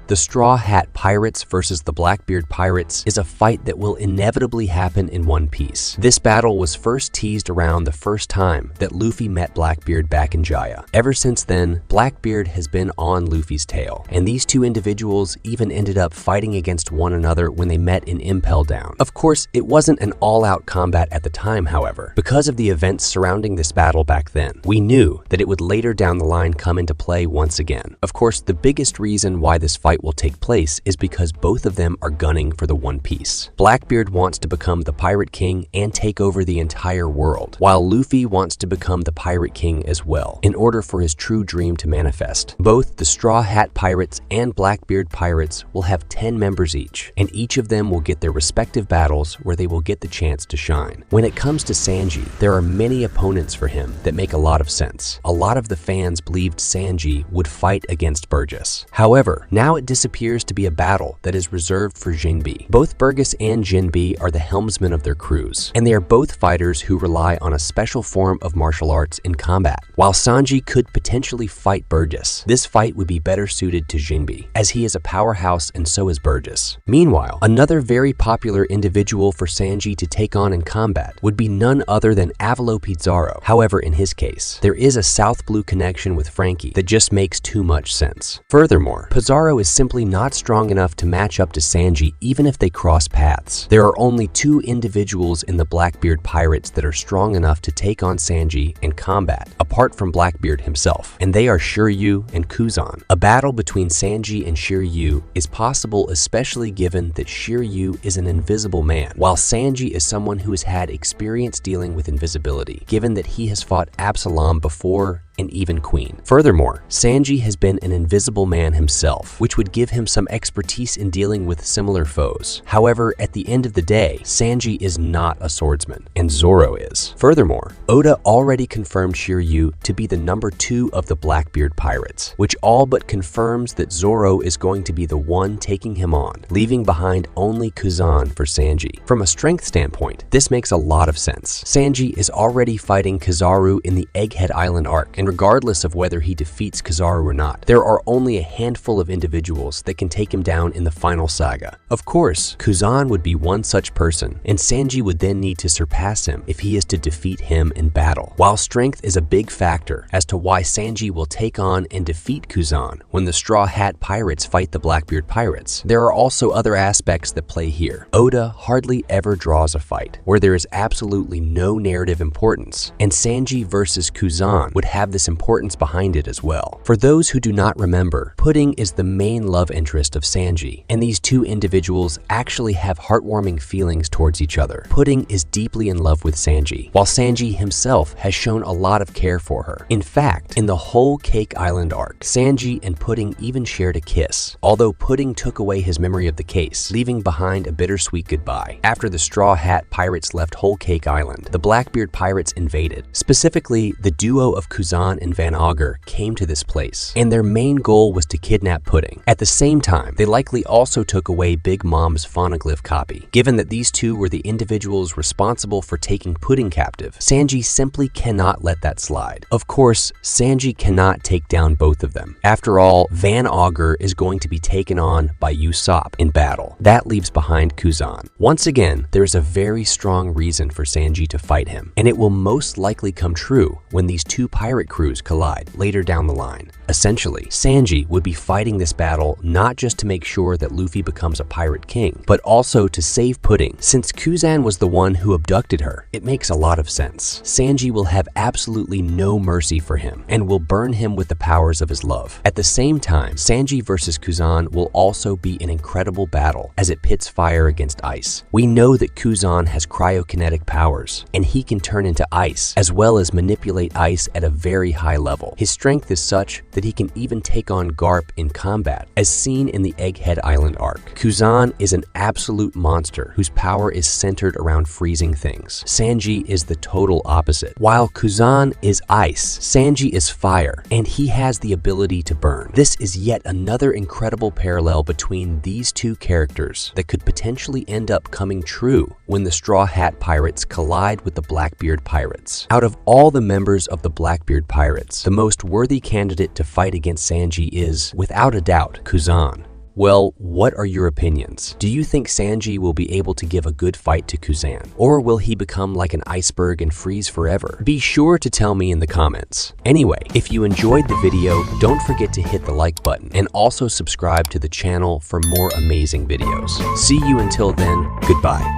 The Straw Hat Pirates versus the Blackbeard Pirates is a fight that will inevitably happen in One Piece. This battle was first teased around the first time that Luffy met Blackbeard back in Jaya. Ever since then, Blackbeard has been on Luffy's tail, and these two individuals even ended up fighting against one another when they met in Impel Down. Of course, it wasn't an all-out combat at the time, however. Because of the events surrounding this battle back then, we knew that it would later down the line come into play once again. Of course, the biggest reason why this fight will take place is because both of them are gunning for the One Piece. Blackbeard wants to become the Pirate King and take over the entire world, while Luffy wants to become the Pirate King as well, in order for his true dream to manifest. Both the Straw Hat Pirates and Blackbeard Pirates will have 10 members each, and each of them will get their respective battles where they will get the chance to shine. When it comes to Sanji, there are many opponents for him that make a lot of sense. A lot of the fans believed Sanji would fight against Burgess. However, now it disappears to be a battle that is reserved for Jinbe. Both Burgess and Jinbe are the helmsmen of their crews, and they are both fighters who rely on a special form of martial arts in combat. While Sanji could potentially fight Burgess, this fight would be better suited to Jinbe, as he is a powerhouse and so is Burgess. Meanwhile, another very popular individual for Sanji to take on in combat would be none other than Zoro. However, in his case, there is a South Blue connection with Frankie that just makes too much sense. Furthermore, Pizarro is simply not strong enough to match up to Sanji even if they cross paths. There are only two individuals in the Blackbeard Pirates that are strong enough to take on Sanji in combat, apart from Blackbeard himself, and they are Shiryu and Kuzan. A battle between Sanji and Shiryu is possible, especially given that Shiryu is an invisible man, while Sanji is someone who has had experience dealing with invisibility, given that he has fought Absalom before and even Queen. Furthermore, Sanji has been an invisible man himself, which would give him some expertise in dealing with similar foes. However, at the end of the day, Sanji is not a swordsman, and Zoro is. Furthermore, Oda already confirmed Shiryu to be the number 2 of the Blackbeard Pirates, which all but confirms that Zoro is going to be the one taking him on, leaving behind only Kuzan for Sanji. From a strength standpoint, this makes a lot of sense. Sanji is already fighting Kizaru in the Egghead Island arc, and regardless of whether he defeats Kizaru or not, there are only a handful of individuals that can take him down in the final saga. Of course, Kuzan would be one such person, and Sanji would then need to surpass him if he is to defeat him in battle. While strength is a big factor as to why Sanji will take on and defeat Kuzan when the Straw Hat Pirates fight the Blackbeard Pirates, there are also other aspects that play here. Oda hardly ever draws a fight where there is absolutely no narrative importance, and Sanji versus Kuzan would have this importance behind it as well. For those who do not remember, Pudding is the main love interest of Sanji, and these two individuals actually have heartwarming feelings towards each other. Pudding is deeply in love with Sanji, while Sanji himself has shown a lot of care for her. In fact, in the whole Cake Island arc, Sanji and Pudding even shared a kiss, although Pudding took away his memory of the case, leaving behind a bittersweet goodbye. After the Straw Hat Pirates left Whole Cake Island, the Blackbeard Pirates invaded. Specifically, the duo of Kuzan and Van Augur came to this place, and their main goal was to kidnap Pudding. At the same time, they likely also took away Big Mom's phonoglyph copy. Given that these two were the individuals responsible for taking Pudding captive, Sanji simply cannot let that slide. Of course, Sanji cannot take down both of them. After all, Van Augur is going to be taken on by Usopp in battle. That leaves behind Kuzan. Once again, there is a very strong reason for Sanji to fight him, and it will most likely come true when these two pirate crews collide later down the line. Essentially, Sanji would be fighting this battle not just to make sure that Luffy becomes a pirate king, but also to save Pudding. Since Kuzan was the one who abducted her, it makes a lot of sense. Sanji will have absolutely no mercy for him and will burn him with the powers of his love. At the same time, Sanji versus Kuzan will also be an incredible battle as it pits fire against ice. We know that Kuzan has cryokinetic powers, and he can turn into ice, as well as manipulate ice at a very high level. His strength is such that he can even take on Garp in combat, as seen in the Egghead Island arc. Kuzan is an absolute monster whose power is centered around freezing things. Sanji is the total opposite. While Kuzan is ice, Sanji is fire, and he has the ability to burn. This is yet another incredible parallel between these two characters that could potentially end up coming true when the Straw Hat Pirates collide with the Blackbeard Pirates. Out of all the members of the Blackbeard Pirates, the most worthy candidate to fight against Sanji is, without a doubt, Kuzan. Well, what are your opinions? Do you think Sanji will be able to give a good fight to Kuzan? Or will he become like an iceberg and freeze forever? Be sure to tell me in the comments. Anyway, if you enjoyed the video, don't forget to hit the like button and also subscribe to the channel for more amazing videos. See you until then, goodbye.